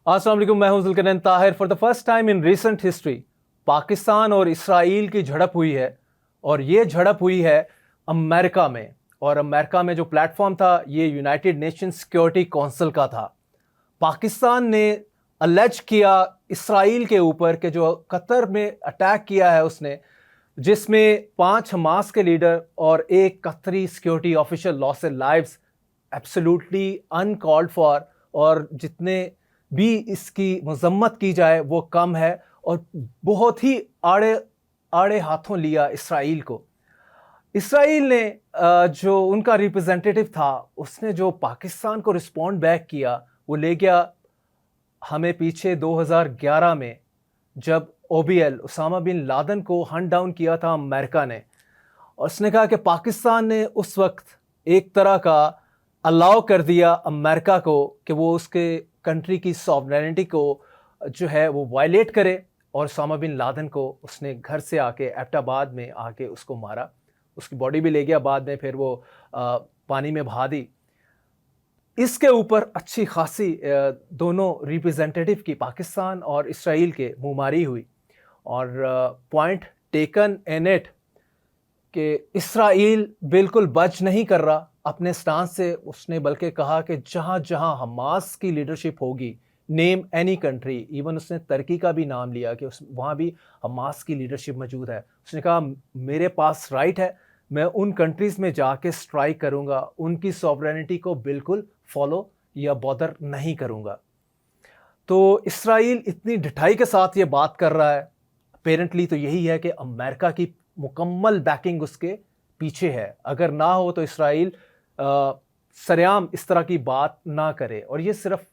अस्सलाम वालेकुम, मैं हूं Zulqarnain Tahir. For the first time in recent history Pakistan और इसराइल की झड़प हुई है, और ये झड़प हुई है अमेरिका में। और अमेरिका में जो प्लेटफॉर्म था ये यूनाइटेड नेशन सिक्योरिटी काउंसिल का था। पाकिस्तान ने अलेज किया इसराइल के ऊपर कि जो कतर में अटैक किया है उसने, जिसमें 5 हमास के लीडर और एक कतरी security official loss lives, absolutely uncalled for. और जितने भी इसकी मजम्मत की जाए वो कम है, और बहुत ही आड़े आड़े हाथों लिया इसराइल को। इसराइल ने जो उनका रिप्रेजेंटेटिव था उसने जो पाकिस्तान को रिस्पॉन्ड बैक किया वो ले गया हमें पीछे 2011 में, जब ओबीएल उसामा बिन लादेन को हंट डाउन किया था अमेरिका ने। और उसने कहा कि पाकिस्तान ने उस वक्त एक तरह का अलाउ कर दिया अमेरिका को कि वो उसके कंट्री की सॉवरेनिटी को जो है वो वायलेट करे, और उसामा बिन लादेन को उसने घर से आके एबटाबाद में आके उसको मारा। उसकी बॉडी भी ले गया, बाद में फिर वो पानी में बहा दी। इसके ऊपर अच्छी खासी दोनों रिप्रेजेंटेटिव की, पाकिस्तान और इसराइल के, मुँहमारी हुई। और पॉइंट टेकन इन इट कि इसराइल बिल्कुल बच नहीं कर रहा अपने स्टांस से। उसने बल्कि कहा कि जहाँ जहाँ हमास की लीडरशिप होगी, नेम एनी कंट्री, इवन उसने तुर्की का भी नाम लिया कि वहाँ भी हमास की लीडरशिप मौजूद है। उसने कहा मेरे पास राइट है, मैं उन कंट्रीज़ में जाके स्ट्राइक करूँगा, उनकी सॉवरेनिटी को बिल्कुल फॉलो या बॉदर नहीं करूँगा। तो इसराइल इतनी ढिठाई के साथ ये बात कर रहा है, अपेरेंटली तो यही है कि अमेरिका की मुकम्मल बैकिंग उसके पीछे है। अगर ना हो तो इसराइल सरेआम इस तरह की बात ना करे। और ये सिर्फ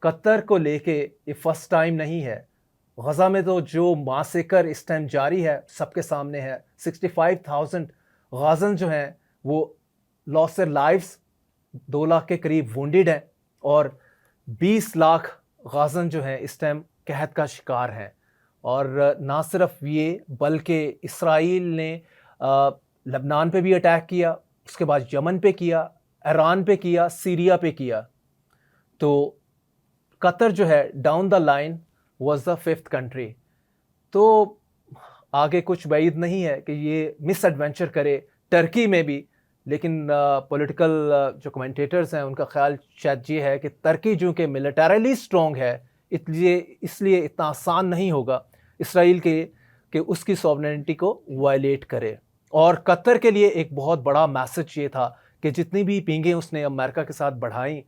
कतर को लेके ये फर्स्ट टाइम नहीं है। गज़ा में तो जो मासेकर इस टाइम जारी है सबके सामने है। 65,000 गाज़न जो हैं वो लॉस देयर लाइव्स, 2 लाख के करीब वुंडेड हैं, और 20 लाख गाज़न जो हैं इस टाइम कहत का शिकार हैं। और ना सिर्फ ये, बल्कि इसराइल ने लबनान पे भी अटैक किया, उसके बाद यमन पे किया, ईरान पे किया, सीरिया पे किया। तो कतर जो है down the line was the 5th country. तो आगे कुछ बैद नहीं है कि ये मिस एडवेंचर करे टर्की में भी। लेकिन पॉलिटिकल जो कमेंटेटर्स हैं उनका ख्याल शायद ये है कि तुर्की जो कि मिलिटरीली स्ट्रॉन्ग है, इसलिए इतना आसान नहीं होगा इसराइल के कि उसकी सॉवरेनिटी को वायलेट करे। और कतर के लिए एक बहुत बड़ा मैसेज ये था कि जितनी भी पींगें उसने अमेरिका के साथ बढ़ाई,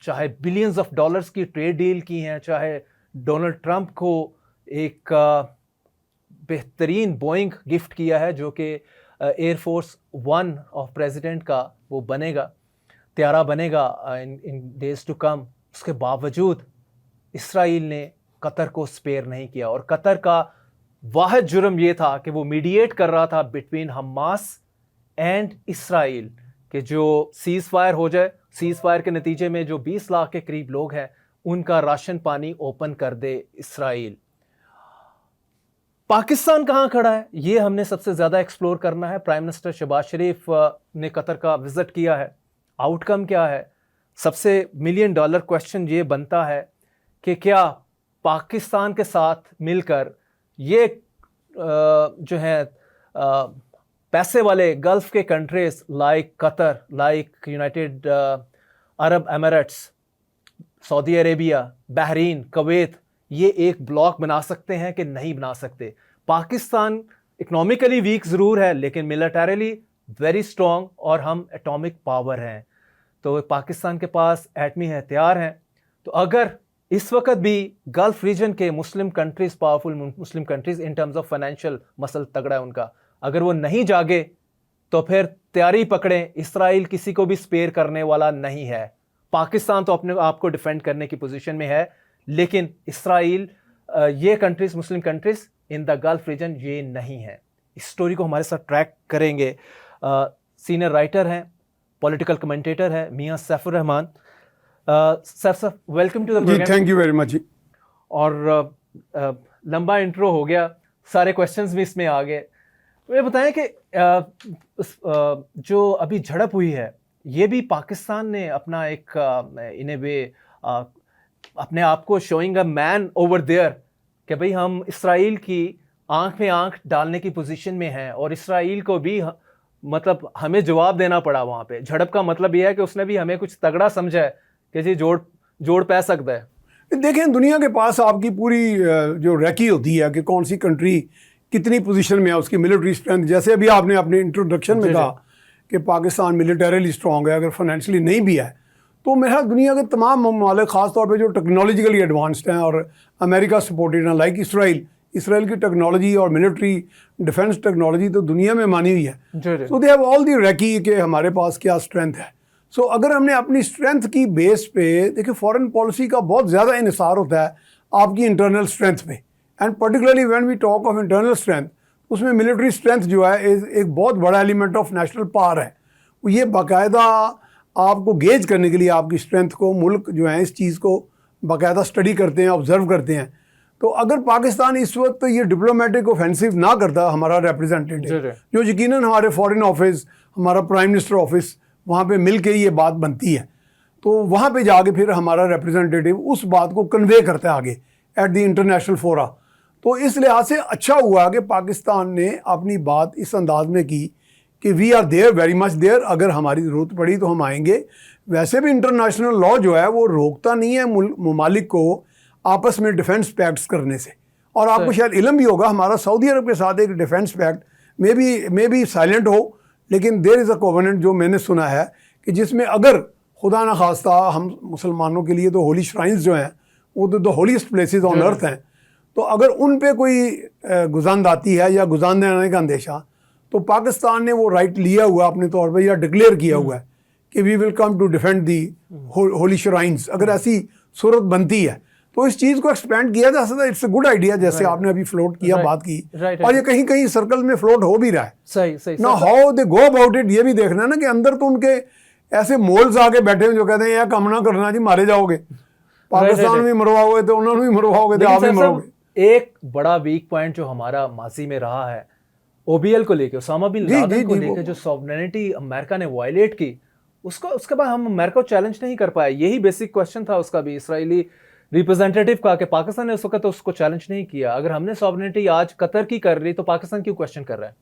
चाहे बिलियंस ऑफ डॉलर्स की ट्रेड डील की हैं, चाहे डोनाल्ड ट्रंप को एक बेहतरीन बोइंग गिफ्ट किया है जो कि एयरफोर्स 1 ऑफ प्रेसिडेंट का वो बनेगा, त्यारा बनेगा इन डेज टू कम। उसके बावजूद इसराइल ने कतर को स्पेयर नहीं किया। और कतर का वाहिद जुर्म ये था कि वो मीडिएट कर रहा था बिटवीन हमास एंड इसराइल कि जो सीज़ फायर हो जाए, सीज़ फायर के नतीजे में जो 20 लाख के करीब लोग हैं उनका राशन पानी ओपन कर दे इसराइल। पाकिस्तान कहाँ खड़ा है ये हमने सबसे ज़्यादा एक्सप्लोर करना है। प्राइम मिनिस्टर शहबाज शरीफ ने कतर का विज़िट किया है, आउटकम क्या है? सबसे $1 मिलियन क्वेश्चन ये बनता है कि क्या पाकिस्तान के साथ मिलकर ये जो है पैसे वाले गल्फ़ के countries like Qatar, like United Arab Emirates, Saudi Arabia, Bahrain, Kuwait, ये एक ब्लॉक बना सकते हैं कि नहीं बना सकते? पाकिस्तान इकोनॉमिकली वीक ज़रूर है लेकिन मिलिटरीली वेरी स्ट्रॉन्ग, और हम एटॉमिक पावर हैं। तो पाकिस्तान के पास एटमी हथियार हैं। तो अगर इस वक्त भी गल्फ रीजन के Muslim countries, powerful Muslim countries in terms of financial muscle तगड़ा है उनका, अगर वो नहीं जागे तो फिर तैयारी पकड़ें, इसराइल किसी को भी स्पेयर करने वाला नहीं है। पाकिस्तान तो अपने आप को डिफेंड करने की पोजीशन में है, लेकिन इसराइल, ये countries, Muslim countries in the Gulf region ये नहीं है। इस स्टोरी को हमारे साथ ट्रैक करेंगे सीनियर राइटर हैं, पॉलिटिकल कमेंटेटर है Mian Saifur Rahman. Sir welcome to the programme. Thank you very much ji. और लंबा इंट्रो हो गया, सारे क्वेश्चंस भी इसमें आ गए। ये बताएं कि जो अभी झड़प हुई है ये भी पाकिस्तान ने अपना एक इन ए वे अपने आप को showing a man over there कि भाई हम इसराइल की आंख में आंख डालने की पोजीशन में हैं, और इसराइल को भी मतलब हमें जवाब देना पड़ा वहां पे। झड़प का मतलब यह है कि उसने भी हमें कुछ तगड़ा समझा है कि जी जोड़ पै सकता है। देखें, दुनिया के पास आपकी पूरी जो रैकी होती है कि कौन सी कंट्री कितनी पोजीशन में है, उसकी मिलिट्री स्ट्रेंथ। जैसे अभी आपने अपने इंट्रोडक्शन में कहा कि पाकिस्तान मिलिटरीली स्ट्रॉन्ग है, अगर फाइनेंशियली नहीं भी है तो मेरा दुनिया के तमाम ममालिक ख़ास तौर पे जो टेक्नोलॉजिकली एडवांस्ड हैं और अमेरिका सपोर्टेड हैं, लाइक इसराइल की टेक्नोलॉजी और मिलिट्री डिफेंस टेक्नोलॉजी तो दुनिया में मानी हुई है। So they have all the recce कि हमारे पास क्या स्ट्रेंथ है। सो अगर हमने अपनी स्ट्रेंथ की बेस पे, देखिए फॉरेन पॉलिसी का बहुत ज़्यादा इन्हिसार होता है आपकी इंटरनल स्ट्रेंथ पे, and particularly when we talk of internal strength, उसमें मिलिट्री स्ट्रेंथ जो है एक बहुत बड़ा एलिमेंट ऑफ नेशनल पावर है। ये बाकायदा आपको गेज करने के लिए आपकी स्ट्रेंथ को मुल्क जो है इस चीज़ को बाकायदा स्टडी करते हैं, ऑब्जर्व करते हैं। तो अगर पाकिस्तान इस वक्त ये डिप्लोमेटिक ऑफेंसिव ना करता, हमारा रिप्रेजेंटेटिव जो यकीनन हमारे फॉरेन ऑफिस, हमारा प्राइम मिनिस्टर ऑफिस, वहाँ पे मिल के ये बात बनती है, तो वहाँ पे जाके फिर हमारा रिप्रेजेंटेटिव उस बात को कन्वे करता है आगे एट द इंटरनेशनल फोरा। तो इस लिहाज से अच्छा हुआ कि पाकिस्तान ने अपनी बात इस अंदाज में की कि we are there, very much there, अगर हमारी ज़रूरत पड़ी तो हम आएंगे। वैसे भी इंटरनेशनल लॉ जो है वो रोकता नहीं है ममालिक को आपस में डिफेंस पैक्ट्स करने से। और आपको शायद इल्म भी होगा, हमारा सऊदी अरब के साथ एक defence pact may be silent हो, लेकिन देयर इज़ अ कोवेनेंट जो मैंने सुना है कि जिसमें अगर खुदा न खास्ता हम मुसलमानों के लिए तो होली श्राइन्स जो हैं वो तो the holiest places on earth हैं, तो अगर उन पे कोई गुजांद आती है या गुजांद आने का अंदेशा, तो पाकिस्तान ने वो राइट लिया हुआ अपने तौर पर या डिक्लेयर किया हुआ है कि we will come to defend the holy shrines. अगर ऐसी सूरत बनती है तो इस चीज़ को एक्सपेंड किया जा सकता है। इट्स अ गुड आइडिया, जैसे आपने अभी फ्लोट किया, बात की, और ये कहीं कहीं सर्कल में फ्लोट हो भी रहा है। सही ना how they go about it, ये भी देखना है ना कि अंदर तो उनके ऐसे मोल्स आके बैठे हैं जो कहते हैं यह काम ना करना जी, मारे जाओगे, पाकिस्तान भी मरवाओगे तो उन्होंने भी मरवाओगे तो आप भी मरोगे। एक बड़ा वीक पॉइंट जो हमारा माजी में रहा है ओबीएल को लेके, उसामा बिन लादेन को लेके, जो सॉवरेनिटी अमेरिका ने वायलेट की, उसके बाद हम अमेरिका को चैलेंज नहीं कर पाए। यही बेसिक क्वेश्चन था उसका भी, इसराइली रिप्रेजेंटेटिव का, कि पाकिस्तान ने उस वक्त तो उसको चैलेंज नहीं किया। अगर हमने सॉवरेनिटी आज कतर की कर रही तो पाकिस्तान क्यों क्वेश्चन कर रहा है?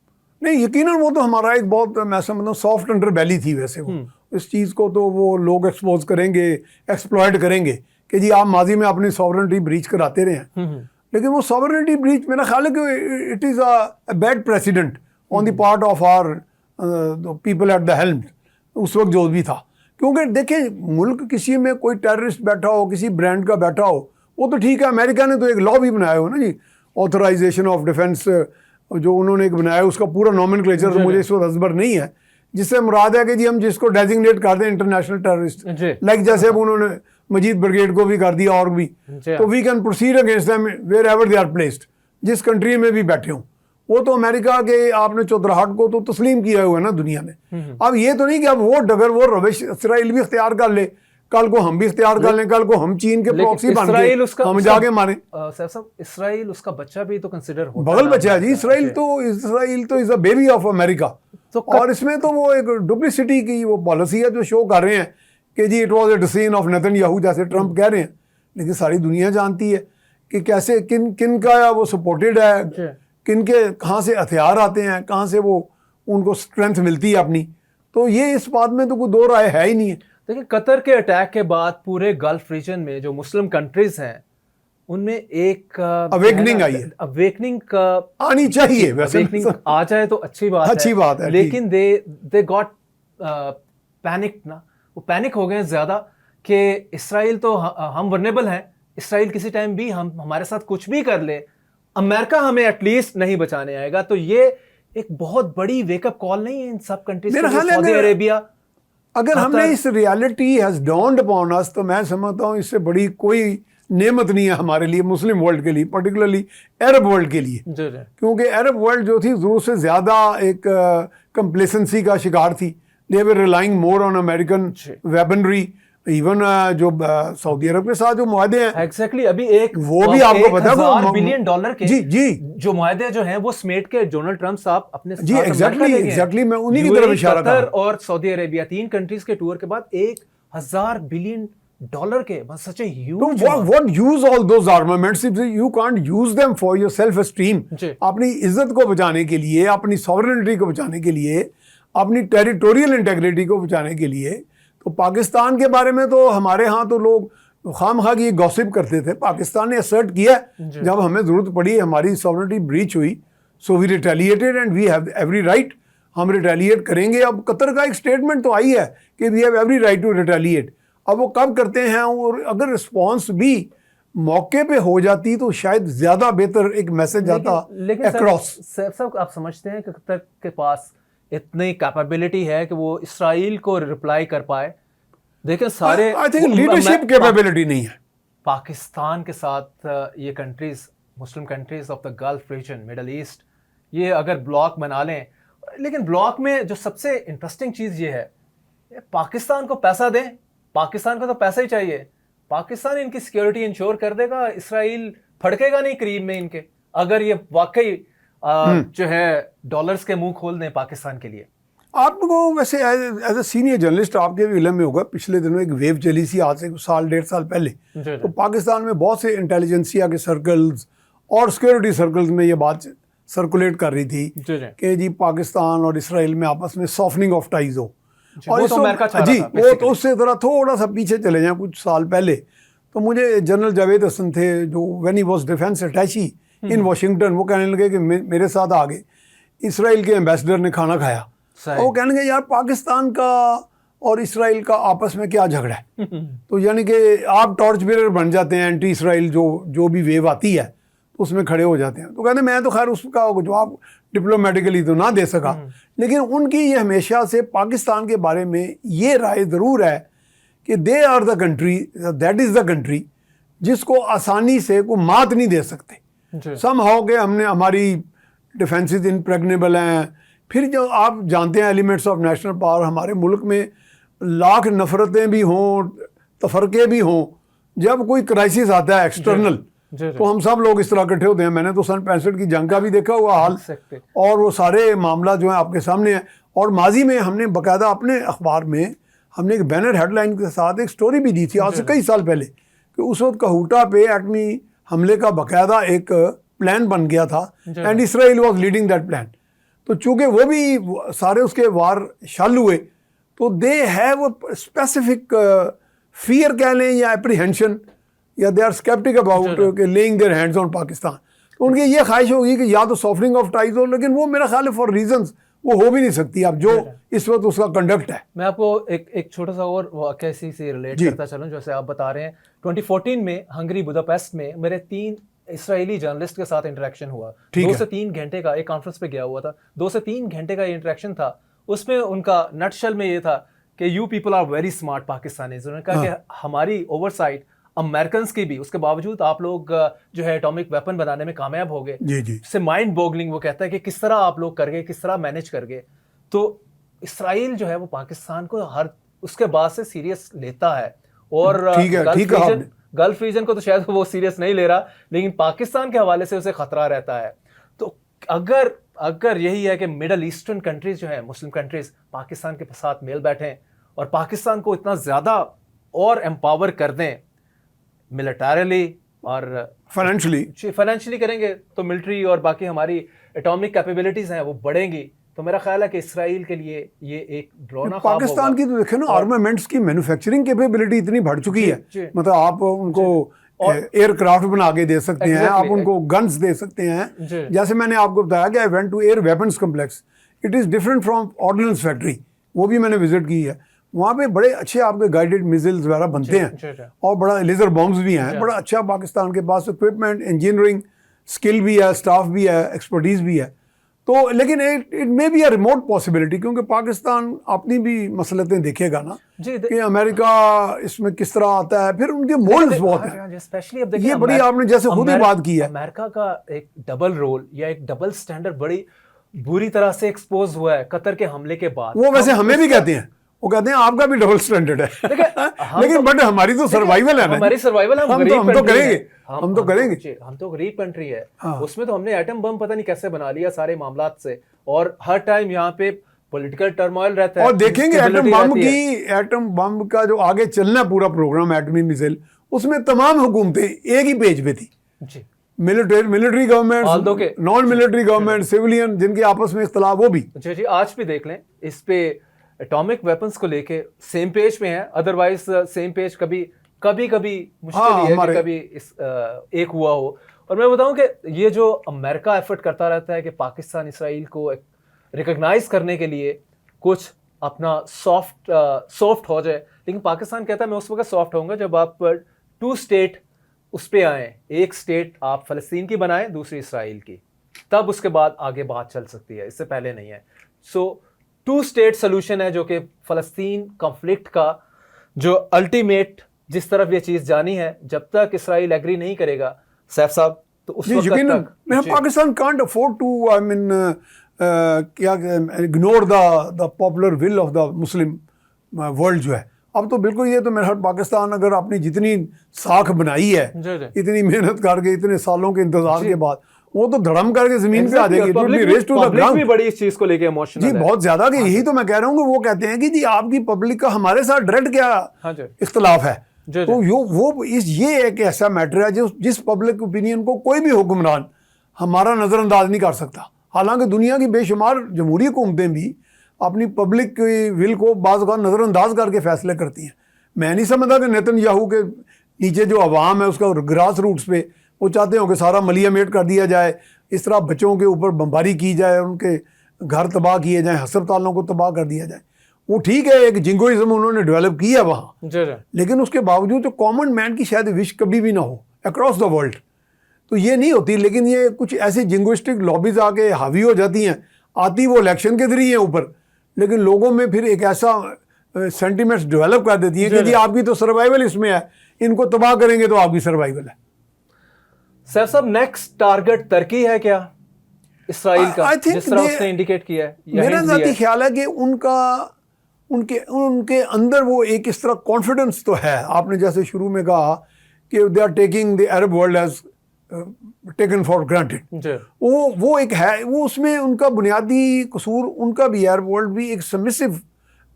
नहीं, यकीनन वो तो हमारा एक बहुत, मैं समझता हूँ, सॉफ्ट अंडर बैली थी वैसे वो। इस चीज़ को तो वो लोग एक्सपोज करेंगे, एक्सप्लॉयट करेंगे कि जी आप माजी में अपनी सॉवरेनिटी ब्रीच कराते रहे हैं, लेकिन वो सॉवरेनिटी ब्रीच मेरा ख्याल है कि it is a bad precedent on the part of our people at the helm उस वक्त जो भी था। क्योंकि देखें, मुल्क किसी में कोई टेररिस्ट बैठा हो, किसी ब्रांड का बैठा हो, वो तो ठीक है, अमेरिका ने तो एक लॉ भी बनाया हो ना जी, ऑथराइजेशन ऑफ डिफेंस, जो उन्होंने एक बनाया उसका पूरा नॉमेनक्लेचर मुझे इस वक्त हज़बर नहीं है, जिससे मुराद है कि जी हम जिसको डेजिग्नेट कर दें इंटरनेशनल टेररिस्ट, लाइक जैसे अब उन्होंने मजीद ब्रिगेड को भी कर दिया और भी, तो we can proceed against them wherever they are placed, जिस कंट्री में भी बैठे हों। वो तो अमेरिका के आपने चौधराहट को तो तस्लीम किया हुआ है ना दुनिया में। अब ये तो नहीं कि अब वो डगर वो रविश इसराइल भी इख्तियार कर ले, कल को हम भी इख्तियार कर लें, कल को हम चीन के प्रॉक्सी बन के हम जाके मारे। साहब, इसराइल उसका बच्चा भी तो कंसिडर होता है, बगल बच्चा है जी। इसराइल तो is a baby of America. और इसमें तो वो एक डुप्लिसिटी की वो पॉलिसी है जो शो कर रहे हैं कि जी it was a decision of Netanyahu, जैसे ट्रंप कह रहे हैं, लेकिन सारी दुनिया जानती है कि कैसे किन का वो सपोर्टेड है, किन के कहाँ से हथियार आते हैं, कहाँ से वो उनको स्ट्रेंथ मिलती है अपनी। तो ये इस बात में तो कोई दो राय है ही नहीं है। देखिए, कतर के अटैक के बाद पूरे गल्फ रीजन में जो मुस्लिम कंट्रीज हैं उनमें एक अवेकनिंग आई है। अवेकनिंग आनी चाहिए, वैसे आ जाए तो अच्छी बात है, लेकिन दे गॉट पैनिक ना, वो पैनिक हो गए ज़्यादा कि इसराइल तो हम वल्नरेबल हैं, इसराइल किसी टाइम भी हमारे साथ कुछ भी कर ले, अमेरिका हमें एटलीस्ट नहीं बचाने आएगा। तो ये एक बहुत बड़ी वेकअप कॉल नहीं है इन सब कंट्रीज के लिए? सऊदी अरेबिया, अगर हमने इस reality has dawned upon us, तो मैं समझता हूँ इससे बड़ी कोई नेमत नहीं है हमारे लिए, मुस्लिम वर्ल्ड के लिए, पर्टिकुलरली अरब वर्ल्ड के लिए। क्योंकि अरब वर्ल्ड जो थी ज़रूरत से ज़्यादा एक कंप्लेसेंसी का शिकार थी। They were relying more on American weaponry, even जो सऊदी अरब के साथ जो मुआहदे हैं, एग्जैक्टली अभी एक वो भी आपको पता है $1,000 बिलियन के जी जो मुआहदे जो हैं वो समेट के डोनाल्ड ट्रंप साहब अपने जी एग्जैक्टली मैं उन्हीं की तरफ इशारा कर रहा हूं। और सऊदी अरेबिया 3 कंट्रीज के टूर के बाद $1,000 बिलियन डॉलर के, सच ए तो huge what use all those armaments if you can't use them for your self esteem? जी। अपनी इज्जत को बचाने के लिए, अपनी सॉवरेनिटी को बचाने के लिए, अपनी टेरिटोरियल इंटेग्रिटी को बचाने के लिए। तो पाकिस्तान के बारे में तो हमारे यहाँ तो लोग खामखा की गॉसिप करते थे। पाकिस्तान ने असर्ट किया, जब हमें जरूरत पड़ी, हमारी सॉवरेनिटी ब्रीच हुई, so we retaliated and we have every right, हम रिटेलिएट करेंगे। अब कतर का एक स्टेटमेंट तो आई है कि we have every right to retaliate. अब वो कब करते हैं, और अगर रिस्पॉन्स भी मौके पे हो जाती तो शायद ज्यादा बेहतर एक मैसेज आता अक्रॉस। सब आप समझते हैं कि कतर के पास इतनी कैपेबिलिटी है कि वो इसराइल को रिप्लाई कर पाए? देखें सारे, आई थिंक लीडरशिप कैपेबिलिटी नहीं है पाकिस्तान के साथ। ये countries, Muslim countries of the Gulf region, middle east, ये अगर ब्लॉक बना लें, लेकिन ब्लॉक में जो सबसे इंटरेस्टिंग चीज़ ये है, पाकिस्तान को पैसा दें, पाकिस्तान को तो पैसा ही चाहिए, पाकिस्तान इनकी सिक्योरिटी इंश्योर कर देगा, इसराइल फड़केगा नहीं करीब में इनके, अगर ये वाकई जो है डॉलर्स के मुंह खोल दें पाकिस्तान के लिए। आपको वैसे एज ए सीनियर जर्नलिस्ट आपके भी इल्म में होगा, पिछले दिनों एक वेव चली सी आज से साल डेढ़ साल पहले, तो पाकिस्तान में बहुत से इंटेलिजेंसिया के सर्कल्स और सिक्योरिटी सर्कल्स में ये बात सर्कुलेट कर रही थी कि जी पाकिस्तान और इसराइल में आपस में सॉफ्टनिंग ऑफ टाइज हो। और वो तो अमेरिका चाह जी, रहा था, वो तो उससे ज़रा थोड़ा सा पीछे चले जाएं, कुछ साल पहले तो मुझे जनरल जावेद हसन थे, जो when he was defence attache in Washington, वो कहने लगे कि मेरे साथ आगे इसराइल के एम्बेसडर ने खाना खाया, और वो कहने लगे यार पाकिस्तान का और इसराइल का आपस में क्या झगड़ा है। तो यानी कि आप टॉर्च बेरर बन जाते हैं, एंटी इसराइल जो भी वेव आती है तो उसमें खड़े हो जाते हैं। तो कहते मैं तो खैर उसका जवाब डिप्लोमेटिकली तो ना दे सका, लेकिन उनकी ये हमेशा से पाकिस्तान के बारे में ये राय ज़रूर है कि they are the country, that is the country जिसको आसानी से कोई मात नहीं दे सकते। सम हाउ के हमने, हमारी डिफेंसेस इम्प्रेग्नेबल हैं। फिर जो आप जानते हैं एलिमेंट्स ऑफ नेशनल पावर, हमारे मुल्क में लाख नफरतें भी हों, तफरके भी हों, जब कोई क्राइसिस आता है एक्सटर्नल तो हम सब लोग इस तरह इकट्ठे होते हैं। मैंने तो सन 65 की जंग का भी देखा हुआ हाल, और वो सारे मामला जो है आपके सामने है। और माजी में हमने बाकायदा अपने अखबार में हमने एक बैनर हेडलाइन के साथ एक स्टोरी भी दी थी आज से कई साल पहले, कि उस वक्त कहूटा पे एटमी हमले का बाकायदा एक प्लान बन गया था, and Israel was leading that plan. तो चूँकि वो भी सारे उसके वार शल हुए, तो दे हैव स्पेसिफिक फियर कह लें या एप्रीहेंशन, या they are sceptic about laying their hands on Pakistan. तो उनकी ये ख्वाहिश होगी कि या तो सॉफ्टनिंग ऑफ टाइज हो, लेकिन वो मेरा ख्याल है फॉर रीजंस वो हो भी नहीं सकती अब जो इस वक्त उसका कंडक्ट है। मैं आपको एक छोटा सा और वाकया इसी से रिलेट करता चलूं, जैसे आप बता रहे हैं 2014 में हंगरी बुदापेस्ट में मेरे 3 इसराइली जर्नलिस्ट के साथ इंटरेक्शन हुआ। 2 से 3 घंटे का एक कॉन्फ्रेंस पे गया हुआ था, 2 से 3 घंटे का इंटरेक्शन था। उसमें उनका नटशल में ये था कि you people are very smart Pakistanis. उन्होंने कहा कि हमारी ओवरसाइट अमेरिकन की भी, उसके बावजूद आप लोग जो है एटॉमिक वेपन बनाने में कामयाब हो गए। इससे माइंड बॉगलिंग वो कहता है कि किस तरह आप लोग कर गए, किस तरह मैनेज कर गए। तो इसराइल जो है वो पाकिस्तान को हर उसके बाद से सीरियस लेता है, और गल्फ रीजन को तो शायद वो सीरियस नहीं ले रहा, लेकिन पाकिस्तान के हवाले से उसे खतरा रहता है। तो अगर यही है कि मिडल ईस्टर्न कंट्रीज जो है, मुस्लिम कंट्रीज पाकिस्तान के साथ मेल बैठें और पाकिस्तान को इतना ज़्यादा और एम्पावर कर दें मिलिटरली और फाइनेंशियली करेंगे, तो मिलिट्री और बाकी हमारी एटॉमिक कैपेबिलिटीज हैं वो बढ़ेंगी। तो मेरा ख्याल है कि इसराइल के लिए ये एक ड्रोना पाकिस्तान की तो देखें ना, आर्मामेंट्स की मैन्युफैक्चरिंग कैपेबिलिटी इतनी बढ़ चुकी है। मतलब आप उनको एयरक्राफ्ट बना के दे सकते हैं, आप उनको गन्स दे सकते हैं। जैसे मैंने आपको बताया कि I went to air weapons complex, it is different from ordnance factory, वो भी मैंने विजिट की है। वहाँ पे बड़े अच्छे आपके गाइडेड मिसाइल्स वगैरह बनते हैं, और बड़ा लेजर बॉम्ब्स भी हैं। बड़ा अच्छा पाकिस्तान के पास इक्विपमेंट, इंजीनियरिंग स्किल भी है, स्टाफ भी है, एक्सपर्टीज़ भी है। तो लेकिन it may be a remote possibility, क्योंकि पाकिस्तान अपनी भी मसलतें देखेगा ना कि अमेरिका इसमें किस तरह आता है, फिर उनके मोल्स बहुत हैं। स्पेशली अब देखिए, ये बड़ी आपने जैसे खुद ही बात की है, अमेरिका का एक डबल रोल या एक डबल स्टैंडर्ड बड़ी बुरी तरह से एक्सपोज हुआ है कतर के हमले के बाद। वो वैसे हमें भी कहते हैं, वो कहते हैं आपका भी डबल स्टैंडर्ड है, लेकिन बट हमारी तो सर्वाइवल है ना, हमारी सर्वाइवल। हम तो करेंगे, हम तो करेंगे। हम तो गरीब कंट्री है, उसमें तो हमने एटम बम पता नहीं कैसे बना लिया सारे मामलात से, और हर टाइम यहाँ पे पॉलिटिकल टर्मोइल रहता है और देखेंगे एटम instability बम रहती है। की, एटम बम का जो आगे चलना है पूरा प्रोग्राम एटमी मिसाइल, उसमें तमाम हुकूमतें एक ही पेज पे थी। जी मिलिट्री Although के- government, non military government, civilian, जिनके आपस में इख्तलाफ, वो भी। जी जी, आज भी देख लें इस पे एटॉमिक वेपन्स को लेके सेम पेज में है, अदरवाइज सेम पेज कभी कभी मुश्किल हाँ, ही है हमारे- कि कभी एक हुआ हो। और मैं बताऊं कि ये जो अमेरिका एफर्ट करता रहता है कि पाकिस्तान इसराइल को रिकॉग्नाइज करने के लिए कुछ अपना सॉफ्ट हो जाए, लेकिन पाकिस्तान कहता है मैं उस वक्त सॉफ्ट होऊंगा जब आप 2 स्टेट उस पे आए, एक स्टेट आप फलस्तीन की बनाएं, दूसरी इसराइल की, तब उसके बाद आगे बात चल सकती है, इससे पहले नहीं है। सो 2 स्टेट सोल्यूशन है जो कि फलस्तीन कॉन्फ्लिक्ट का जो अल्टीमेट, जिस तरफ ये चीज़ जानी है, जब तक इसराइल एग्री नहीं करेगा सैफ साहब, तो उस वक्त यकीनन तक Pakistan can't afford to, I mean, क्या ignore the popular will of the Muslim world जो है। अब तो बिल्कुल, ये तो मेरा पाकिस्तान अगर अपनी जितनी साख बनाई है, जी, जी। इतनी मेहनत करके, इतने सालों के इंतजार के बाद, वो तो धड़म करके जमीन पे आ जाएगी। पब्लिक भी बड़ी इस चीज को लेके इमोशनल जी है। बहुत ज्यादा, कि यही तो मैं कह रहा हूँ कि वो कहते हैं कि जी आपकी पब्लिक का हमारे साथ डायरेक्ट क्या हाँ जी। इख्तलाफ है। जी, जी। तो ये एक ऐसा मैटर है जिस पब्लिक ओपिनियन को कोई भी हुक्मरान हमारा नज़रअंदाज नहीं कर सकता। हालांकि दुनिया की बेशुमार जमहूरी हुकूमतें भी अपनी पब्लिक की विल को बाज़ औक़ात नज़रअंदाज करके फैसले करती हैं। मैं नहीं समझता कि नेतन्याहू के नीचे जो अवाम है उसका ग्रास रूट्स पे वो चाहते हो कि सारा मलियामेट कर दिया जाए, इस तरह बच्चों के ऊपर बमबारी की जाए, उनके घर तबाह किए जाएँ, हस्पतालों को तबाह कर दिया जाए। वो ठीक है, एक जिंगोइज्म उन्होंने डेवलप किया वहाँ, लेकिन उसके बावजूद जो कॉमन मैन की शायद विश कभी भी ना हो अक्रॉस द वर्ल्ड, तो ये नहीं होती। लेकिन ये कुछ ऐसी जिंगोइस्टिक लॉबीज आके हावी हो जाती हैं, आती वो इलेक्शन के जरिए ऊपर, लेकिन लोगों में फिर एक ऐसा सेंटिमेंट्स डेवलप कर देती है कि जी आपकी तो सर्वाइवल इसमें है, इनको तबाह करेंगे तो आपकी सर्वाइवल है। सर साहब, नेक्स्ट टारगेट तुर्की है क्या इसराइल का, जिस तरह उसने इंडिकेट किया है? मेरा ज़ाती ख्याल है कि उनके अंदर वो एक इस तरह कॉन्फिडेंस तो है। आपने जैसे शुरू में कहा कि they are taking the Arab world as taken for granted, वो एक है, वो उसमें उनका बुनियादी कसूर उनका भी, अरब वर्ल्ड भी एक सबमिसिव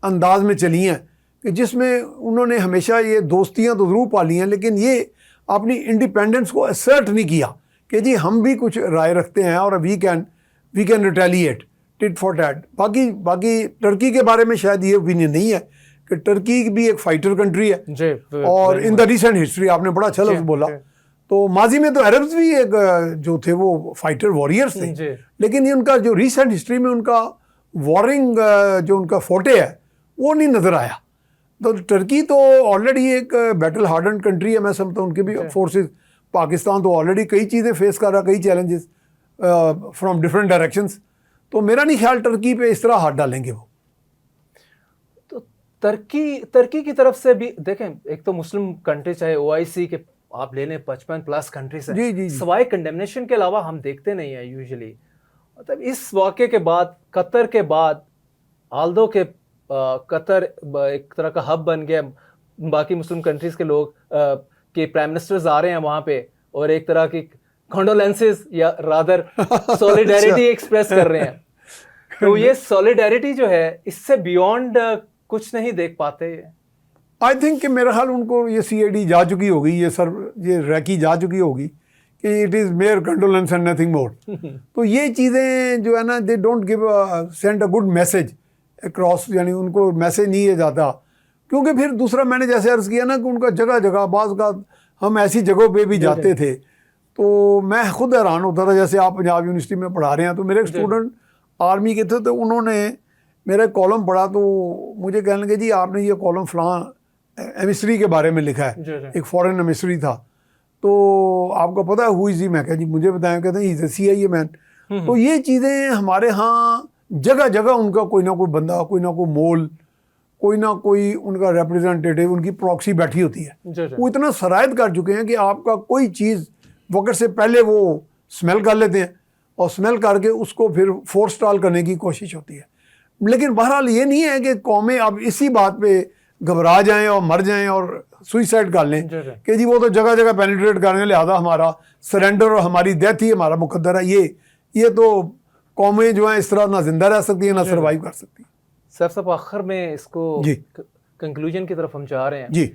अंदाज में चली हैं कि जिसमें उन्होंने हमेशा ये दोस्तियां तो ज़रूर पाली हैं, लेकिन ये अपनी इंडिपेंडेंस को असर्ट नहीं किया कि जी हम भी कुछ राय रखते हैं और we can retaliate tit for tat. बाकी टर्की के बारे में शायद ये ओपिनियन नहीं है कि टर्की भी एक फाइटर कंट्री है, और इन द रिसेंट हिस्ट्री आपने बड़ा अच्छा लफ्ज़ बोला, तो माजी में तो अरब्स भी एक जो थे वो फाइटर वॉरियर्स थे, लेकिन ये उनका जो रिसेंट हिस्ट्री में उनका वॉरिंग जो उनका फोटे है वो नहीं नज़र आया। तो टर्की तो ऑलरेडी एक बैटल हार्डन कंट्री है, मैं समझता हूँ उनके भी फोर्सेस। पाकिस्तान तो ऑलरेडी कई चीज़ें फेस कर रहा, कई चैलेंजेस फ्रॉम डिफरेंट डायरेक्शंस, तो मेरा नहीं ख्याल टर्की पे इस तरह हाथ डालेंगे वो। तो टर्की की तरफ से भी देखें, एक तो मुस्लिम कंट्री चाहे OIC के आप ले लें 55+ कंट्रीज हैं, जी। सवाए कंडेमनेशन के अलावा हम देखते नहीं है यूजुअली। मतलब इस वाक़े के बाद, कतर के बाद, आल्दो के कतर एक तरह का हब बन गया, बाकी मुस्लिम कंट्रीज़ के लोग के प्राइम मिनिस्टर्स आ रहे हैं वहाँ पे और एक तरह की कंडोलेंसेस या रादर सॉलिडेरिटी एक्सप्रेस कर रहे हैं। तो ये सॉलिडेरिटी जो है, इससे बियॉन्ड कुछ नहीं देख पाते। आई थिंक कि मेरा हाल उनको ये CID जा चुकी होगी, ये रैकी जा चुकी होगी कि it is mayor condolence and nothing more. तो ये चीज़ें जो है ना, they don't give send a good message across, यानी उनको मैसेज नहीं है जाता। क्योंकि फिर दूसरा मैंने जैसे अर्ज़ किया ना कि उनका जगह जगह बाज़ का हम ऐसी जगहों पे भी जाते थे तो मैं खुद हैरान होता था। जैसे आप पंजाब यूनिवर्सिटी में पढ़ा रहे हैं, तो मेरे एक स्टूडेंट आर्मी के थे, तो उन्होंने मेरा कॉलम पढ़ा, तो मुझे कहने लगे जी आपने ये कॉलम फ़लाँ एमिस्ट्री के बारे में लिखा है, एक फॉरेन एमिस्ट्री था, तो आपको पता है हु इज़ ही? मैं कहा जी मुझे बताएं। कहते हैं इज़ CIA मैन। तो ये चीज़ें हमारे यहाँ जगह जगह उनका कोई ना कोई बंदा, कोई ना कोई मोल, कोई ना कोई उनका रिप्रेजेंटेटिव, उनकी प्रॉक्सी बैठी होती है। वो इतना शरायत कर चुके हैं कि आपका कोई चीज़ वक्त से पहले वो स्मेल कर लेते हैं और स्मेल करके उसको फिर फोर्स टाल करने की कोशिश होती है। लेकिन बहरहाल ये नहीं है कि कौमें अब इसी बात पे घबरा जाएं और मर जाएं और सुइसाइड कर लें कि जी वो तो जगह जगह पेनिट्रेट करने, लिहाजा हमारा सरेंडर और हमारी डेथ ही हमारा मुकद्दर है। ये तो कौमें जो हैं इस तरह ना जिंदा रह सकती है ना सर्वाइव कर सकती। सर साहब आखिर में इसको जी कंक्लूजन की तरफ हम जा रहे हैं। जी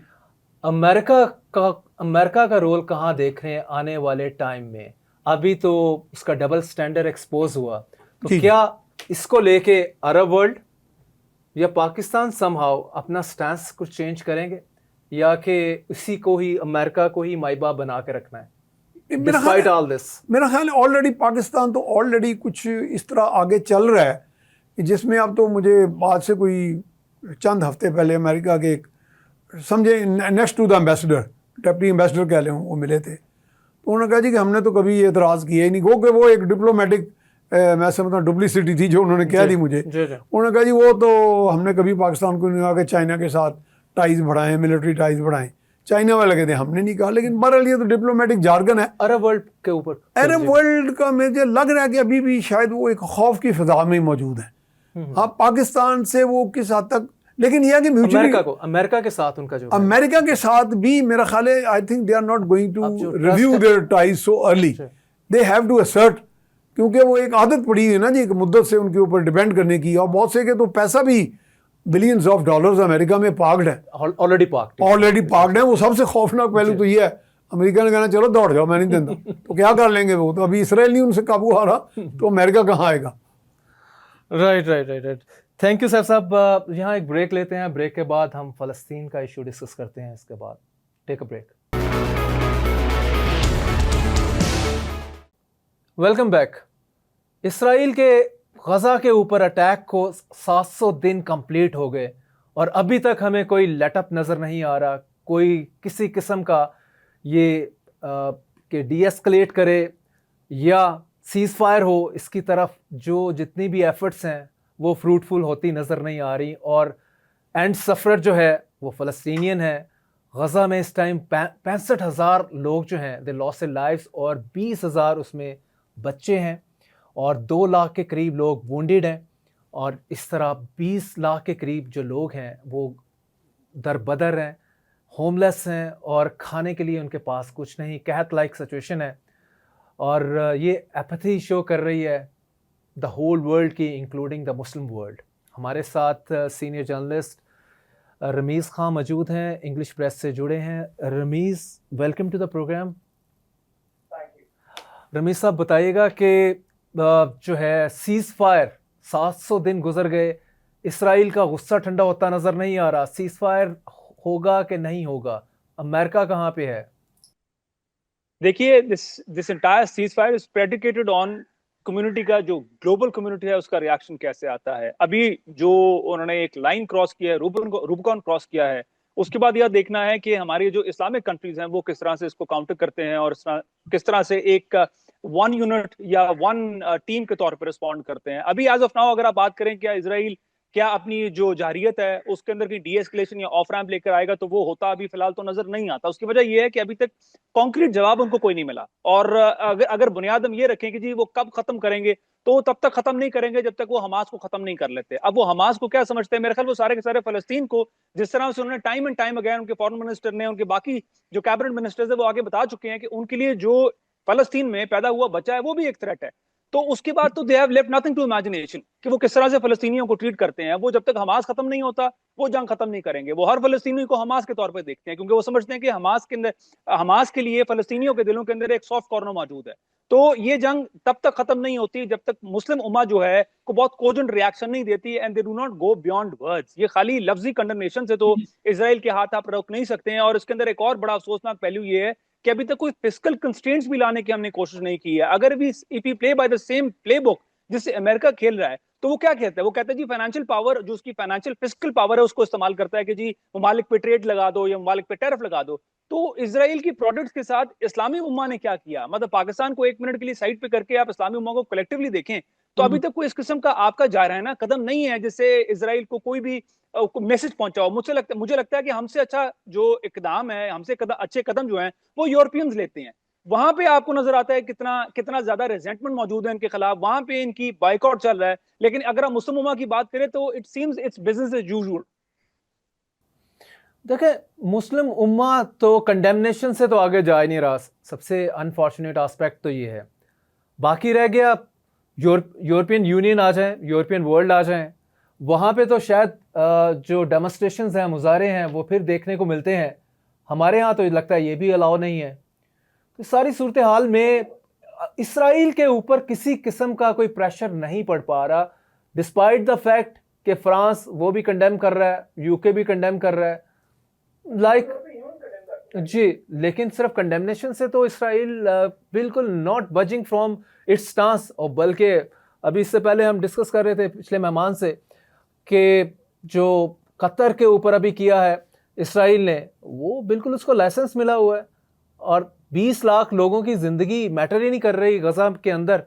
अमेरिका का रोल कहाँ देख रहे हैं आने वाले टाइम में? अभी तो उसका डबल स्टैंडर्ड एक्सपोज हुआ, तो जी क्या इसको लेके अरब वर्ल्ड या पाकिस्तान समहाउ अपना स्टैंस कुछ चेंज करेंगे, या कि इसी को ही अमेरिका को ही माई बाप बना के रखना है डिस्पाइट ऑल दिस? मेरा ख्याल है ऑलरेडी पाकिस्तान तो ऑलरेडी कुछ इस तरह आगे चल रहा है कि जिसमें अब तो मुझे बाद से कोई चंद हफ्ते पहले अमेरिका के एक समझे next to the ambassador, deputy ambassador कह लें, वो मिले थे। तो उन्होंने कहा जी कि हमने तो कभी ये एतराज़ किया ही नहीं, गो कि वो एक डिप्लोमेटिक मैं समझता हूँ डुप्लिसिटी थी जो उन्होंने कह दी मुझे। उन्होंने कहा जी वो तो हमने कभी पाकिस्तान को नहीं कहा कि चाइना के साथ टाइज बढ़ाएं, मिलिट्री टाइज बढ़ाएं, चाइना वाले कहते हैं हमने नहीं कहा। लेकिन बहरहाल ये तो डिप्लोमेटिक जार्गन है अरब वर्ल्ड के ऊपर। अरब वर्ल्ड का मुझे लग रहा है कि अभी भी शायद वो एक खौफ की फिजा में मौजूद है। हाँ, पाकिस्तान से वो किस हद तक, लेकिन यह कि म्यूचुअली अमेरिका के साथ उनका जो अमेरिका के साथ भी मेरा ख्याल है I think they are not going to review their ties so early, they have to assert, क्योंकि वो एक आदत पड़ी है ना जी एक मुद्दत से उनके ऊपर डिपेंड करने की। और बहुत से के तो पैसा भी बिलियंस ऑफ डॉलर्स अमेरिका में पार्क्ड है, ऑलरेडी पार्क्ड है। वो सबसे खौफनाक पहलू तो ये है, अमेरिका ने कहना चलो दौड़ जाओ मैं नहीं देता, तो क्या कर लेंगे वो, तो अभी इसराइल नहीं उनसे काबू आ रहा तो अमेरिका कहाँ आएगा। राइट। थैंक यू सर साहब। यहाँ एक ब्रेक लेते हैं, ब्रेक के बाद हम फ़लस्तीन का इशू डिस्कस करते हैं। इसके बाद take a break. Welcome back. Israel के गज़ा के ऊपर अटैक को 700 दिन कंप्लीट हो गए और अभी तक हमें कोई लेटअप नज़र नहीं आ रहा, कोई किसी किस्म का ये कि डीएस्केलेट करे या सीज़ फायर हो, इसकी तरफ जो जितनी भी एफर्ट्स हैं वो फ्रूटफुल होती नज़र नहीं आ रही। और एंड सफ़र जो है वो फ़लस्तीनियन है। गज़ा में इस टाइम 65,000 लोग जो हैं दे लॉस देयर लाइव्स और 20,000 उसमें बच्चे हैं और 2 लाख के करीब लोग वुंडेड हैं। और इस तरह 20 लाख के करीब जो लोग हैं वो दरबदर हैं, होमलेस हैं और खाने के लिए उनके पास कुछ नहीं, कहत लाइक सिचुएशन है। और ये एपैथी शो कर रही है द होल वर्ल्ड की, इंक्लूडिंग द मुस्लिम वर्ल्ड। हमारे साथ सीनियर जर्नलिस्ट रमीज़ खान मौजूद हैं, इंग्लिश प्रेस से जुड़े हैं। Ramiz, welcome to the programme. Ramiz sahab बताइएगा कि जो है सीज़ फायर 700 दिन गुजर गए, इसराइल का गुस्सा ठंडा होता नज़र नहीं आ रहा, सीज़ फायर होगा कि नहीं होगा, अमेरिका कहाँ पे है? देखिए, this entire cease fire is predicated on community का, जो ग्लोबल कम्युनिटी है उसका रिएक्शन कैसे आता है। अभी जो उन्होंने एक लाइन क्रॉस किया है, रूबिकॉन क्रॉस किया है, उसके बाद यह देखना है कि हमारी जो इस्लामिक कंट्रीज हैं वो किस तरह से इसको काउंटर करते हैं और किस तरह से एक वन यूनिट या वन टीम के तौर पर रिस्पॉन्ड करते हैं। अभी एज ऑफ नाउ अगर आप बात करें क्या इसराइल क्या अपनी जो जारियत है उसके अंदर की डीएस्केलेशन या ऑफ रैंप लेकर आएगा, तो वो होता अभी फिलहाल तो नजर नहीं आता। उसकी वजह यह है कि अभी तक कॉन्क्रीट जवाब उनको कोई नहीं मिला। और अगर बुनियाद हम ये रखें कि जी वो कब खत्म करेंगे, तो वो तब तक खत्म नहीं करेंगे जब तक वो हमास को खत्म नहीं कर लेते। अब वो हमास को क्या समझते हैं, मेरे ख्याल वो सारे के सारे फलस्तीन को, जिस तरह से उन्होंने टाइम एंड टाइम अगेन उनके फॉरेन मिनिस्टर ने, उनके बाकी जो कैबिनेट मिनिस्टर्स है वो आगे बता चुके हैं कि उनके लिए जो फलस्तीन में पैदा हुआ बच्चा है वो भी एक थ्रेट है। तो उसके बाद तो they have left nothing to imagination कि वो किस तरह से फलस्तीनियों को ट्रीट करते हैं। वो जब तक हमास खत्म नहीं होता वो जंग खत्म नहीं करेंगे। वो हर फलस्तीनी को हमास के तौर पर देखते हैं, क्योंकि वो समझते हैं कि हमास के लिए फलस्तीनियों के दिलों के अंदर एक सॉफ्ट कॉर्नर मौजूद है। तो ये जंग तब तक खत्म नहीं होती जब तक मुस्लिम उम्मा जो है को बहुत कोजेंट रिएक्शन नहीं देती, and they do not go beyond words. ये खाली लफ्जी कंडेमनेशन से तो इसराइल के हाथ आप रोक नहीं सकते हैं। और इसके अंदर एक और बड़ा अफसोसनाक पहलू ये है कि अभी तक कोई फिस्कल कंस्ट्रेंट्स भी लाने की हमने कोशिश नहीं की है। अगर भी if you play by the same playbook जिससे अमेरिका खेल रहा है, तो वो क्या कहता है, वो कहता है जी फाइनेंशियल पावर, जो उसकी फाइनेंशियल फिस्कल पावर है उसको इस्तेमाल करता है कि जी ममालिक पे ट्रेड लगा दो या ममालिक पे टैरिफ लगा दो। तो इजराइल की प्रोडक्ट्स के साथ इस्लामी उम्मा ने क्या किया, मतलब पाकिस्तान को एक मिनट के लिए साइड पे करके आप इस्लामी उम्मा को कलेक्टिवली देखें, तो अभी तक कोई इस किस्म का आपका जा रहा है ना कदम नहीं है जिससे इजराइल को कोई भी मैसेज पहुंचाओ। मुझे लगता है कि हमसे अच्छा जो इकदाम है, हमसे अच्छे कदम जो हैं वो यूरोपियंस लेते हैं। वहां पे आपको नजर आता है कितना ज्यादा रेजेंटमेंट मौजूद है इनके खिलाफ, वहां पे इनकी बाइकआउट चल रहा है। लेकिन अगर हम मुस्लिम उम्मा की बात करें तो it seems it's business as usual. देखें, मुस्लिम उम्मा तो कंडेमनेशन से तो आगे जा ही नहीं रहा। सबसे अनफॉर्चुनेट एस्पेक्ट तो ये है। बाकी रह गया यूरोपियन यूनियन आ जाए, यूरोपियन वर्ल्ड आ जाए, वहाँ पे तो शायद जो डेमोस्ट्रेशंस हैं, मुजाहरे हैं, वो फिर देखने को मिलते हैं। हमारे यहाँ तो लगता है ये भी अलाउ नहीं है। तो सारी सूरत हाल में इसराइल के ऊपर किसी किस्म का कोई प्रेशर नहीं पड़ पा रहा, डिस्पाइट द फैक्ट कि फ्रांस वो भी कंडेम कर रहा है, यूके भी कंडेम कर रहा है, जी। लेकिन सिर्फ कंडेमनेशन से तो इसराइल बिल्कुल not buzzing from its stance. और बल्कि अभी इससे पहले हम डिस्कस कर रहे थे पिछले मेहमान से कि जो कतर के ऊपर अभी किया है इसराइल ने, वो बिल्कुल उसको लाइसेंस मिला हुआ है और 20 लाख लोगों की जिंदगी मैटर ही नहीं कर रही गजा के अंदर।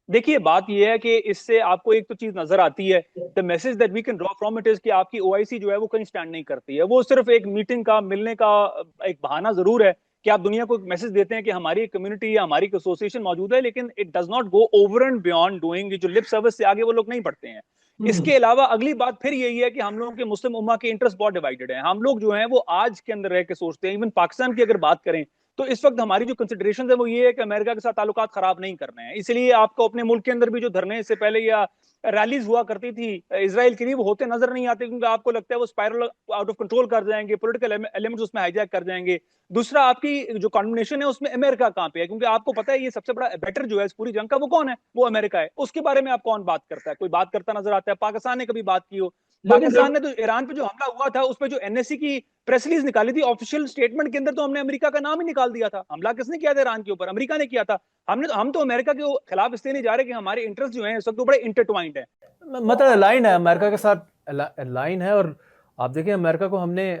देखिए बात यह है कि इससे आपको एक तो चीज नजर आती है, the message that we can draw from it is कि आपकी ओआईसी जो है वो कहीं स्टैंड नहीं करती है। वो सिर्फ एक मीटिंग का, मिलने का एक बहाना जरूर है कि आप दुनिया को एक मैसेज देते हैं कि हमारी एक कम्युनिटी या हमारी एसोसिएशन मौजूद है, लेकिन it does not go over and beyond doing, जो लिप सर्विस से आगे वो लोग नहीं बढ़ते हैं। इसके अलावा अगली बात फिर यही है कि हम लोगों के मुस्लिम उम्मा के इंटरेस्ट बहुत डिवाइडेड है। हम लोग जो हैं वो आज के अंदर रह के सोचते हैं, इवन पाकिस्तान की अगर बात करें तो इस वक्त हमारी जो कंसिडरेशन है वो ये है कि अमेरिका के साथ ताल्लुकात खराब नहीं करने हैं। इसलिए आपको अपने मुल्क के अंदर भी जो धरने से पहले या रैलीज हुआ करती थी इसराइल के लिए, वो होते नजर नहीं आते, क्योंकि आपको लगता है वो स्पाइरल आउट ऑफ कंट्रोल कर जाएंगे, पॉलिटिकल एलिमेंट्स उसमें हाईजैक कर जाएंगे। दूसरा, आपकी जो कॉन्डमनेशन है उसमें अमेरिका कहां पे है, क्योंकि आपको पता है ये सबसे बड़ा बेटर जो है इस पूरी जंग का वो कौन है, वो अमेरिका है। उसके बारे में आप कौन बात करता है? कोई बात करता नजर आता है? पाकिस्तान ने कभी बात की हो? पाकिस्तान ने तो ईरान पे जो हमला हुआ था उसमें जो एनएससी की प्रेस रिलीज निकाली थी, ऑफिशियल स्टेटमेंट के अंदर तो हमने अमेरिका का नाम ही निकाल दिया था। हमला किसने किया था ईरान के ऊपर? अमेरिका ने किया था। हम तो अमेरिका के खिलाफ इसलिए नहीं जा रहे कि हमारे इंटरेस्ट जो हैं इस वक्त बड़े इंटरट्वाइंड है। मतलब लाइन है अमेरिका के साथ, लाइन है। और आप देखिए अमेरिका को हमने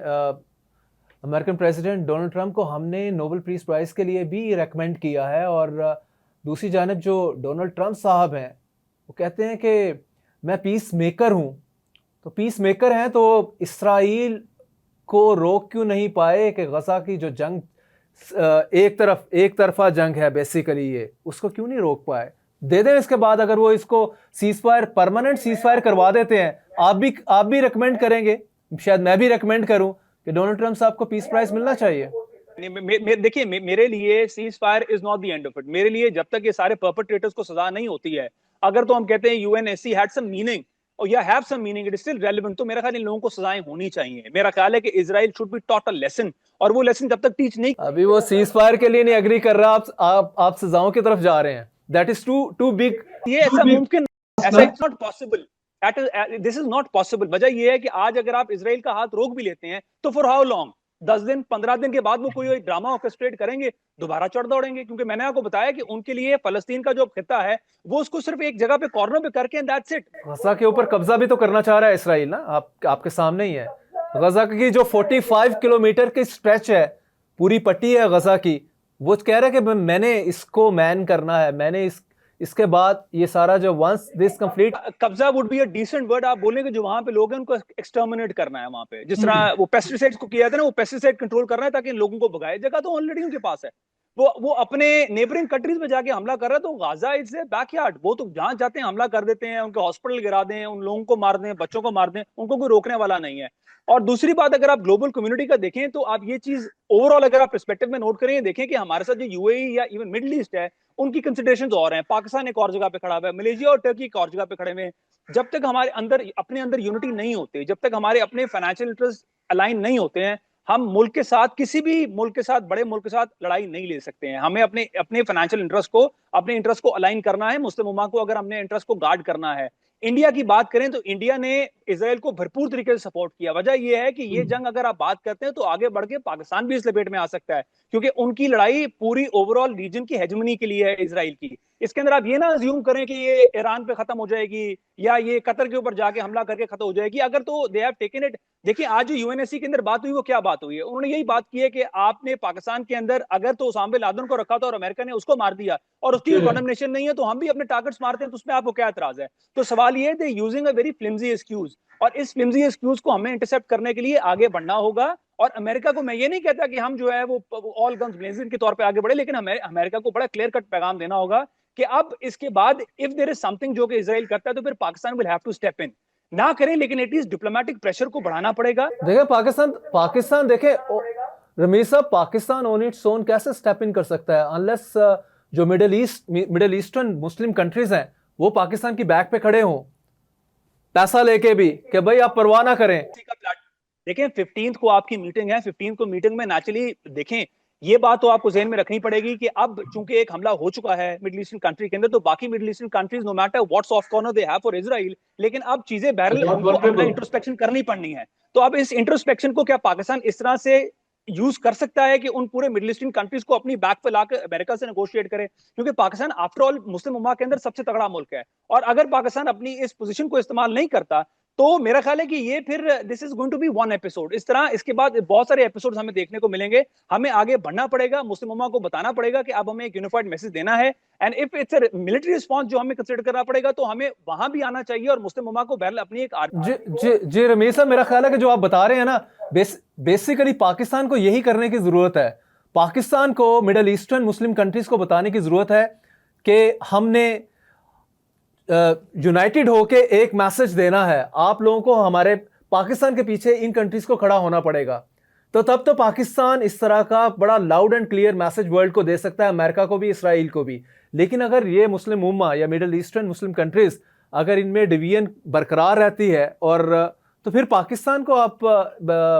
अमेरिकन प्रेसिडेंट डोनाल्ड ट्रंप को हमने नोबेल पीस प्राइज़ के लिए भी रेकमेंड किया है। और दूसरी जानब जो डोनाल्ड ट्रंप साहब हैं वो कहते हैं कि मैं पीस मेकर हूँ। तो पीस मेकर हैं तो इसराइल को रोक क्यों नहीं पाए कि गजा की जो जंग एक तरफा जंग है बेसिकली, ये उसको क्यों नहीं रोक पाए? दे दें इसके बाद, अगर वो इसको सीजफायर, परमानेंट सीजफायर करवा देते हैं, आप भी रेकमेंड करेंगे, शायद मैं भी रेकमेंड करूं कि डोनाल्ड ट्रंप साहब को पीस प्राइज मिलना चाहिए। देखिए मेरे लिए cease fire is not the end of it. मेरे लिए जब तक ये सारे परपेट्रेटर्स को सजा नहीं होती है, अगर तो हम कहते हैं यूएनएससी हैड सम मीनिंग और या have some meaning, it is still relevant, तो मेरा ख्याल इन लोगों को सजाएं होनी चाहिए। मेरा ख्याल है कि Israel should be taught a lesson, और वो लेसन जब तक टीच नहीं, अभी वो सीज फायर के लिए नहीं एग्री कर रहा, आप सजाओं की तरफ जा रहे हैं। That is too big. ये ऐसा मुमकिन, ऐसा it's not possible, this is not possible. वजह ये है कि आज अगर आप इजराइल का हाथ रोक भी लेते हैं तो फॉर हाउ लॉन्ग? 10 दिन 15 दिन के बाद वो कोई ड्रामा ऑर्केस्ट्रेट करेंगे, दोबारा चढ़ दौड़ेंगे। क्योंकि मैंने आपको बताया कि उनके लिए फलस्तीन का जो खिता है वो उसको सिर्फ एक जगह पे कॉर्नर पे करके दैट्स इट। गजा के ऊपर कब्जा भी तो करना चाह रहा है इसराइल ना, आपके सामने ही है। गजा की जो 45 किलोमीटर की स्ट्रेच है, पूरी पट्टी है गजा की, वो कह रहा है कि मैंने इसको मैन करना है, मैंने इसके बाद ये सारा जो वंस दिस कंप्लीट, कब्जा would be a decent word. आप बोलेंगे जो वहां पे लोग हैं उनको एक्सटर्मिनेट करना है वहां पे, जिस तरह वो पेस्टिसाइड्स को किया था ना, वो पेस्टिसाइड कंट्रोल करना है ताकि लोगों को भगाए। जगह तो ऑलरेडी उनके पास है, वो अपने नेबरिंग कंट्रीज में जाके हमला कर रहा है। तो गाजा इज ए बैकयार्ड, वो तो जहां जाते हैं हमला कर देते हैं, उनके हॉस्पिटल गिरा दें, उन लोगों को मार दें, बच्चों को मार दें, उनको कोई रोकने वाला नहीं है। और दूसरी बात, अगर आप ग्लोबल कम्युनिटी का देखें तो आप ये चीज ओवरऑल अगर आप पर्सपेक्टिव में नोट करें, देखें कि हमारे साथ जो यूएई या इवन मिडिल ईस्ट है उनकी कंसिडरेशंस और हैं। पाकिस्तान एक और जगह पे खड़ा हुआ है, मलेशिया और टर्की एक और जगह पे खड़े हुए हैं। जब तक हमारे अंदर अपने अंदर यूनिटी नहीं होती, जब तक हमारे अपने फाइनेंशियल इंटरेस्ट अलाइन नहीं होते हैं, हम मुल्क के साथ, किसी भी मुल्क के साथ, बड़े मुल्क के साथ लड़ाई नहीं ले सकते हैं। हमें अपने अपने फाइनेंशियल इंटरेस्ट को, अपने इंटरेस्ट को अलाइन करना है। मुस्लिम उम्मा को अगर हमने इंटरेस्ट को गार्ड करना है। इंडिया की बात करें तो इंडिया ने इजराइल को भरपूर तरीके से सपोर्ट किया। वजह यह है कि ये जंग अगर आप बात करते हैं तो आगे बढ़ के पाकिस्तान भी इस लपेट में आ सकता है, क्योंकि उनकी लड़ाई पूरी ओवरऑल रीजन की हेजमनी के लिए है इजराइल की। इसके अंदर आप ये ना अज्यूम करें कि ये ईरान पे खत्म हो जाएगी या ये कतर के ऊपर जाके हमला करके खत्म हो जाएगी। अगर तो दे हैव टेकन इट, देखिए आज जो यूएनएससी के अंदर बात हुई वो क्या बात हुई है, उन्होंने यही बात की है कि आपने पाकिस्तान के अंदर अगर तो ओसामा बिन लादेन को रखा था और अमेरिका ने उसको मार दिया और उसकी कंडेमनेशन नहीं है, तो हम भी अपने टारगेट्स मारते हैं, तो उसमें आपको क्या एतराज है? तो सवाल ये है, they using a very flimsy excuse, और इस फ्लिमजी एक्सक्यूज को हमें इंटरसेप्ट करने के लिए आगे बढ़ना होगा। और अमेरिका को मैं ये नहीं कहता कि हम जो है वो ऑल गन्स ब्लेजिंग के तौर पे आगे बढ़े, लेकिन हमें अमेरिका को बड़ा क्लियर कट पैगाम देना होगा कि अब इसके बाद इफ देयर इज समथिंग जो कि इजराइल करता है तो फिर Pakistan will have to step in. ना करें लेकिन एटलीस्ट डिप्लोमेटिक प्रेशर को बढ़ाना पड़ेगा। देखिए पाकिस्तान देखे रमीज साहब, पाकिस्तान ऑन इट्स ओन कैसे स्टेप इन कर सकता है अनलेस जो मिडिल ईस्टर्न मुस्लिम कंट्रीज हैं वो पाकिस्तान की बैक पे खड़े हों। पैसा लेके भी कि भाई आप परवाह ना करें। देखें 15 को आपकी मीटिंग है, 15 को मीटिंग में नेचुरली देखें ये बात तो आपको जहन में रखनी पड़ेगी कि अब चूंकि एक हमला हो चुका है मिडिल ईस्टर्न कंट्री के अंदर, तो बाकी middle eastern countries no matter what soft corner they have for Israel, लेकिन अब चीजें बहरहाल उनको अपना इंट्रोस्पेक्शन करनी पड़नी है। तो अब इस इंट्रोस्पेक्शन को क्या पाकिस्तान इस तरह से यूज कर सकता है कि उन पूरे मिडिल ईस्टर्न कंट्रीज को अपनी बैक पे लाकर अमेरिका से नेगोशिएट करे, क्योंकि पाकिस्तान आफ्टर ऑल मुस्लिम उम्मा के अंदर सबसे तगड़ा मुल्क है, और अगर पाकिस्तान अपनी इस पोजीशन को इस्तेमाल नहीं करता तो मेरा ख्याल है कि ये फिर this is going to be one episode. इस तरह इसके बाद बहुत सारे एपिसोड्स हमें देखने को मिलेंगे। हमें आगे बढ़ना पड़ेगा, मुस्लिम उम्मा को बताना पड़ेगा कि अब हमें एक यूनिफाइड मैसेज देना है, and if it's a military response जो हमें कंसीडर करना पड़ेगा तो हमें वहां भी आना चाहिए और मुस्लिम उम्मा को बहरहाल अपनी एक जी रमेश साहब, मेरा ख्याल है कि जो आप बता रहे हैं ना, बेसिकली पाकिस्तान को यही करने की जरूरत है। पाकिस्तान को मिडिल ईस्टर्न मुस्लिम कंट्रीज को बताने की जरूरत है कि हमने यूनाइटेड होके एक मैसेज देना है। आप लोगों को हमारे पाकिस्तान के पीछे इन कंट्रीज को खड़ा होना पड़ेगा। तो तब तो पाकिस्तान इस तरह का बड़ा loud and clear message world को दे सकता है, अमेरिका को भी, इसराइल को भी। लेकिन अगर ये मुस्लिम उम्मा या मिडिल ईस्टर्न मुस्लिम कंट्रीज अगर इनमें डिवीजन बरकरार रहती है, और तो फिर पाकिस्तान को आप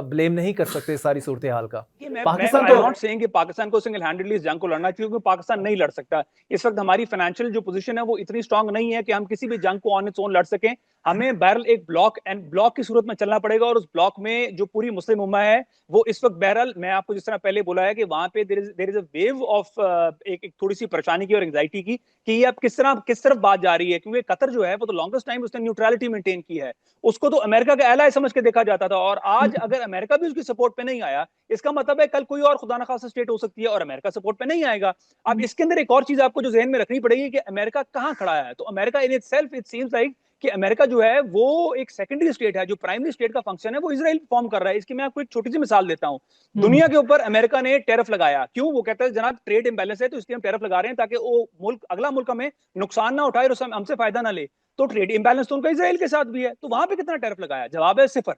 ब्लेम नहीं कर सकते सारी सूरत हाल का। पाकिस्तान तो नॉट सेइंग कि पाकिस्तान को सिंगल हैंडेडली इस जंग को लड़ना चाहिए, क्योंकि पाकिस्तान नहीं लड़ सकता। इस वक्त हमारी फाइनेंशियल जो पोजीशन है वो इतनी स्ट्रांग नहीं है कि हम किसी भी जंग को ऑन इट्स ओन लड़ सकें। हमें बहरहाल एक ब्लॉक की सूरत में चलना पड़ेगा, और उस ब्लॉक में जो पूरी मुस्लिम उम्मा है वो इस वक्त बहरहाल, मैं आपको जिस तरह पहले बोला है कि वहां पे there is a wave of एक थोड़ी सी परेशानी की और एंजाइटी की कि ये अब किस तरफ बात जा रही है, क्योंकि कतर जो है वो तो लॉन्गेस्ट टाइम उसने न्यूट्रलिटी मेंटेन की है, उसको तो अमेरिका का एलाय समझ के देखा जाता था, और आज अगर अमेरिका भी उसकी सपोर्ट पे नहीं आया, इसका मतलब है कल कोई और खुदा न खासा स्टेट हो सकती है और अमेरिका सपोर्ट पे नहीं आएगा। अब इसके अंदर एक और चीज आपको जो जहन में रखनी पड़ेगी कि अमेरिका कहां खड़ा है। तो America in itself it seems like कि अमेरिका जो है वो एक सेकेंडरी स्टेट है, जो प्राइमरी स्टेट का फंक्शन है वो इजराइल परफॉर्म कर रहा है। इसकी मैं आपको एक छोटी सी मिसाल देता हूं। दुनिया के ऊपर अमेरिका ने टैरिफ लगाया, क्यों? वो कहता है जनाब ट्रेड इंबैलेंस है तो इसलिए हम टैरिफ लगा रहे हैं ताकि वो अगला मुल्क हमें नुकसान ना उठाए और हमसे फायदा ना ले। तो ट्रेड इंबैलेंस तो उनका इजराइल के साथ भी है, तो वहां पे कितना टैरिफ लगाया? जवाब है 0।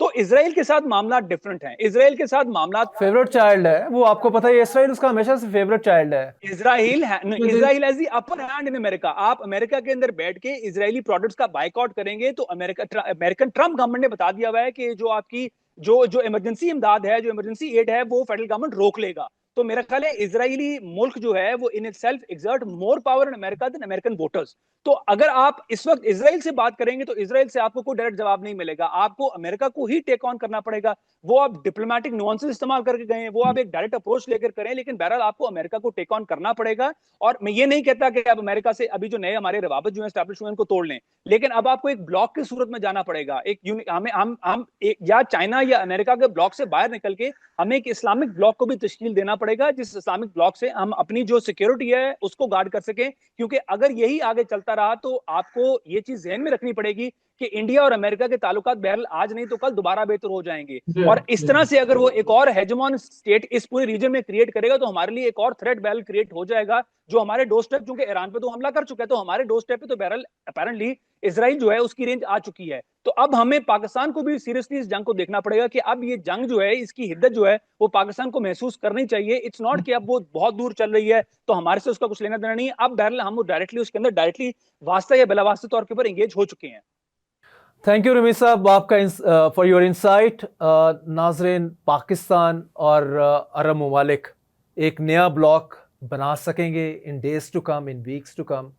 तो इजराइल के साथ मामला डिफरेंट है। इजराइल के साथ मामला फेवरेट चाइल्ड है वो, आपको पता है, इसराइल उसका हमेशा से फेवरेट चाइल्ड है। Israel has the upper hand in America. आप अमेरिका के अंदर बैठ के इजरायली प्रोडक्ट्स का बाइकआउट करेंगे तो अमेरिकन ट्रम्प गवर्नमेंट ने बता दिया हुआ है कि जो आपकी जो इमरजेंसी इमदाद है, जो इमरजेंसी एड है, वो फेडरल गवर्नमेंट रोक लेगा। तो मेरा ख्याल है इजरायली मुल्क जो है वो in itself exert more power in America than American voters. तो अगर आप इस वक्त इजराइल से बात करेंगे तो इजराइल से आपको कोई डायरेक्ट जवाब नहीं मिलेगा, आपको अमेरिका को ही टेक ऑन करना पड़ेगा। वो आप डिप्लोमेटिक नुआंसेस इस्तेमाल करके गए, वो आप एक डायरेक्ट अप्रोच लेकर करें, लेकिन बहरहाल आपको अमेरिका को टेक ऑन करना पड़ेगा। और मैं ये नहीं कहता कि अब अमेरिका से अभी जो नए हमारे रवाबत जो है एस्टैब्लिश हुए उनको तोड़ लें, लेकिन अब आपको एक ब्लॉक की सूरत में जाना पड़ेगा। हम या चाइना या अमेरिका के ब्लॉक से बाहर निकल के हमें एक इस्लामिक ब्लॉक को भी तश्कील देना पड़ेगा, जिस इस्लामिक ब्लॉक से हम अपनी जो सिक्योरिटी है उसको गार्ड कर सकें। क्योंकि अगर यही आगे चलता रहा तो आपको ये चीज ध्यान में रखनी पड़ेगी कि इंडिया और अमेरिका के ताल्लुकात बहरहाल आज नहीं तो कल दोबारा बेहतर हो जाएंगे, और इस तरह से अगर वो एक और हेजमॉन स्टेट इस पूरे रीजन में क्रिएट करेगा तो हमारे लिए एक और थ्रेट बहरहाल क्रिएट हो जाएगा, जो हमारे डोर स्टेप, चूंकि ईरान पे तो हमला कर चुका है, तो हमारे डोर स्टेप पे तो बहरहाल अपेरेंटली इजराइल जो है उसकी रेंज आ चुकी है। तो अब हमें पाकिस्तान को भी सीरियसली इस जंग को देखना पड़ेगा कि अब ये जंग जो है इसकी हिद्दत जो है वो पाकिस्तान को महसूस करनी चाहिए। इट्स नॉट कि अब वो बहुत दूर चल रही है तो हमारे से उसका कुछ लेना देना नहीं है। अब बहरहाल हम डायरेक्टली उसके अंदर डायरेक्टली वास्ता या बिलावास्ता तौर के ऊपर एंगेज हो चुके हैं। थैंक यू रमीज साहब आपका फॉर योर इंसाइट। नाजरीन, पाकिस्तान और अरब ममालिक एक नया ब्लॉक बना सकेंगे in days to come, in weeks to come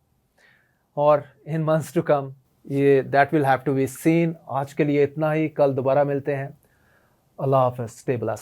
और इन मंथ्स टू कम। ये that will have to be seen. आज के लिए इतना ही, कल दोबारा मिलते हैं। अल्लाह हाफ़िज़, स्टे ब्लेस्ड।